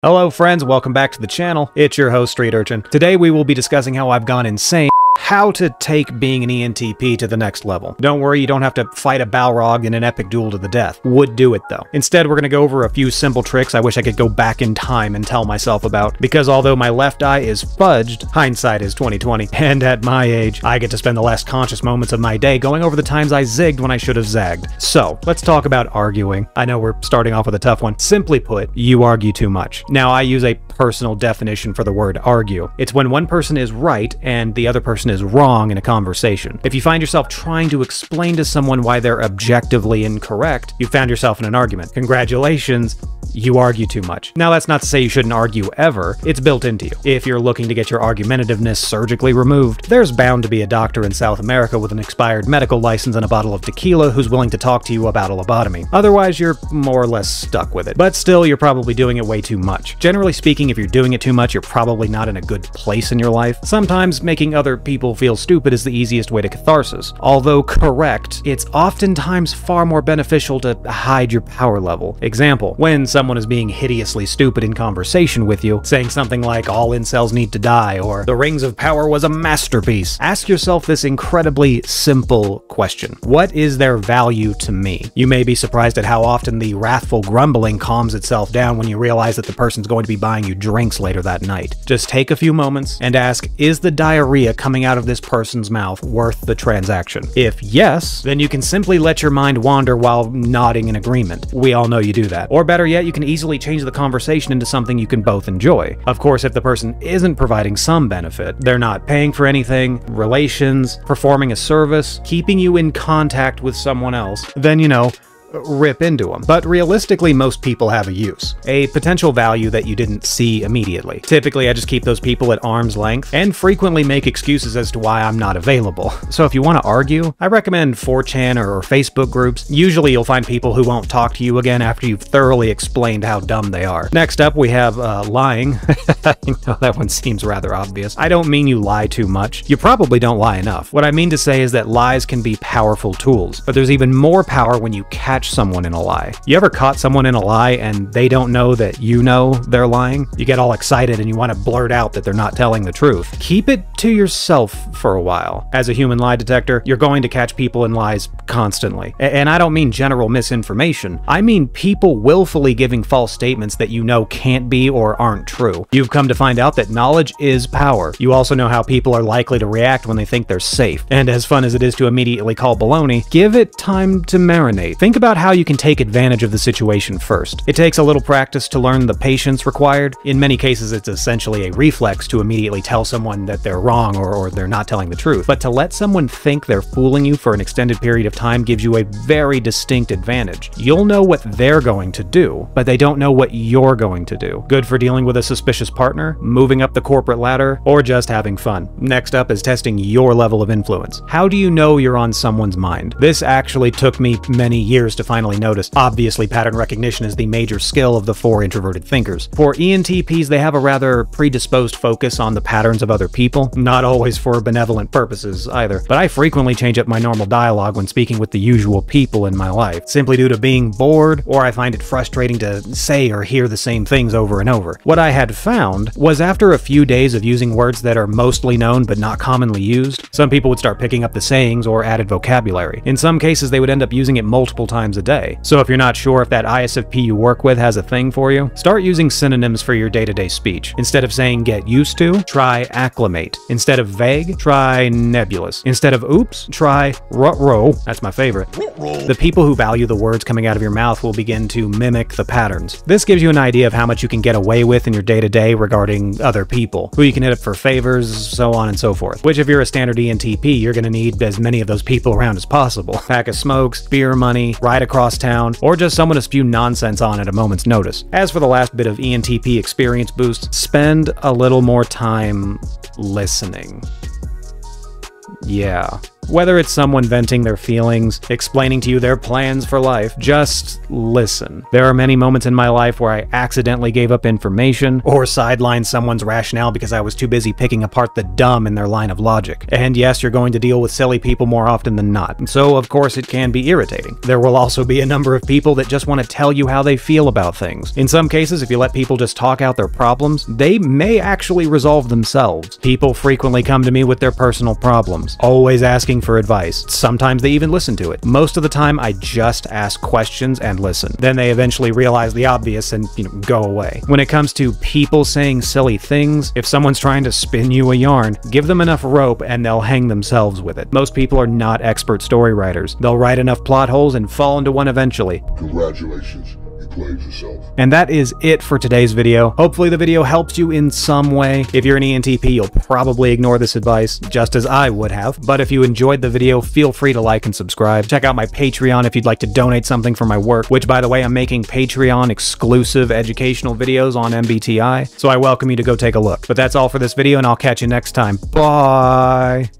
Hello friends, welcome back to the channel. It's your host, Street Urchin. Today we will be discussing how I've gone insane, how to take being an ENTP to the next level. Don't worry, you don't have to fight a Balrog in an epic duel to the death. Would do it though. Instead, we're gonna go over a few simple tricks I wish I could go back in time and tell myself about, because although my left eye is fudged, hindsight is 20/20, and at my age, I get to spend the less conscious moments of my day going over the times I zigged when I should have zagged. So, let's talk about arguing. I know we're starting off with a tough one. Simply put, you argue too much. Now, I use a personal definition for the word argue. It's when one person is right and the other person is wrong in a conversation. If you find yourself trying to explain to someone why they're objectively incorrect, you found yourself in an argument. Congratulations, you argue too much. Now, that's not to say you shouldn't argue ever. It's built into you. If you're looking to get your argumentativeness surgically removed, there's bound to be a doctor in South America with an expired medical license and a bottle of tequila who's willing to talk to you about a lobotomy. Otherwise, you're more or less stuck with it. But still, you're probably doing it way too much. Generally speaking, if you're doing it too much, you're probably not in a good place in your life. Sometimes making other people feel stupid is the easiest way to catharsis. Although correct, it's oftentimes far more beneficial to hide your power level. Example, when someone is being hideously stupid in conversation with you, saying something like all incels need to die or the Rings of Power was a masterpiece, ask yourself this incredibly simple question. What is their value to me? You may be surprised at how often the wrathful grumbling calms itself down when you realize that the person's going to be buying you drinks later that night. Just take a few moments and ask, is the diarrhea coming out of this person's mouth worth the transaction? If yes, then you can simply let your mind wander while nodding in agreement. We all know you do that. Or better yet, you can easily change the conversation into something you can both enjoy. Of course, if the person isn't providing some benefit, they're not paying for anything, relations, performing a service, keeping you in contact with someone else, then rip into them. But realistically, most people have a use, a potential value that you didn't see immediately. Typically, I just keep those people at arm's length and frequently make excuses as to why I'm not available. So if you want to argue, I recommend 4chan or Facebook groups. Usually you'll find people who won't talk to you again after you've thoroughly explained how dumb they are. Next up, we have lying. That one seems rather obvious. I don't mean you lie too much. You probably don't lie enough. What I mean to say is that lies can be powerful tools, but there's even more power when you catch someone in a lie. You ever caught someone in a lie and they don't know that you know they're lying? You get all excited and you want to blurt out that they're not telling the truth. Keep it to yourself for a while. As a human lie detector, you're going to catch people in lies constantly. And I don't mean general misinformation. I mean people willfully giving false statements that you know can't be or aren't true. You've come to find out that knowledge is power. You also know how people are likely to react when they think they're safe. And as fun as it is to immediately call baloney, give it time to marinate. Think about how you can take advantage of the situation first. It takes a little practice to learn the patience required. In many cases, it's essentially a reflex to immediately tell someone that they're wrong or they're not telling the truth. But to let someone think they're fooling you for an extended period of time gives you a very distinct advantage. You'll know what they're going to do, but they don't know what you're going to do. Good for dealing with a suspicious partner, moving up the corporate ladder, or just having fun. Next up is testing your level of influence. How do you know you're on someone's mind? This actually took me many years to finally notice. Obviously, pattern recognition is the major skill of the 4 introverted thinkers. For ENTPs, they have a rather predisposed focus on the patterns of other people, not always for benevolent purposes either, but I frequently change up my normal dialogue when speaking with the usual people in my life, simply due to being bored, or I find it frustrating to say or hear the same things over and over. What I had found was after a few days of using words that are mostly known but not commonly used, some people would start picking up the sayings or added vocabulary. In some cases, they would end up using it multiple times a day. So if you're not sure if that ISFP you work with has a thing for you, start using synonyms for your day-to-day speech. Instead of saying get used to, try acclimate. Instead of vague, try nebulous. Instead of oops, try ruh-roh. That's my favorite. The people who value the words coming out of your mouth will begin to mimic the patterns. This gives you an idea of how much you can get away with in your day-to-day regarding other people, who you can hit up for favors, so on and so forth. Which if you're a standard ENTP, you're going to need as many of those people around as possible. Pack of smokes, beer money, ride across town, or just someone to spew nonsense on at a moment's notice. As for the last bit of ENTP experience boost, spend a little more time listening. Yeah. Whether it's someone venting their feelings, explaining to you their plans for life, just listen. There are many moments in my life where I accidentally gave up information or sidelined someone's rationale because I was too busy picking apart the dumb in their line of logic. And yes, you're going to deal with silly people more often than not, so of course it can be irritating. There will also be a number of people that just want to tell you how they feel about things. In some cases, if you let people just talk out their problems, they may actually resolve themselves. People frequently come to me with their personal problems, always asking for advice. Sometimes they even listen to it. Most of the time, I just ask questions and listen. Then they eventually realize the obvious and, go away. When it comes to people saying silly things, if someone's trying to spin you a yarn, give them enough rope and they'll hang themselves with it. Most people are not expert story writers. They'll write enough plot holes and fall into one eventually. Congratulations. Played yourself. And that is it for today's video. Hopefully the video helps you in some way. If you're an ENTP, you'll probably ignore this advice, just as I would have. But if you enjoyed the video, feel free to like and subscribe. Check out my Patreon if you'd like to donate something for my work, which, by the way, I'm making Patreon exclusive educational videos on MBTI, so I welcome you to go take a look. But that's all for this video, and I'll catch you next time. Bye!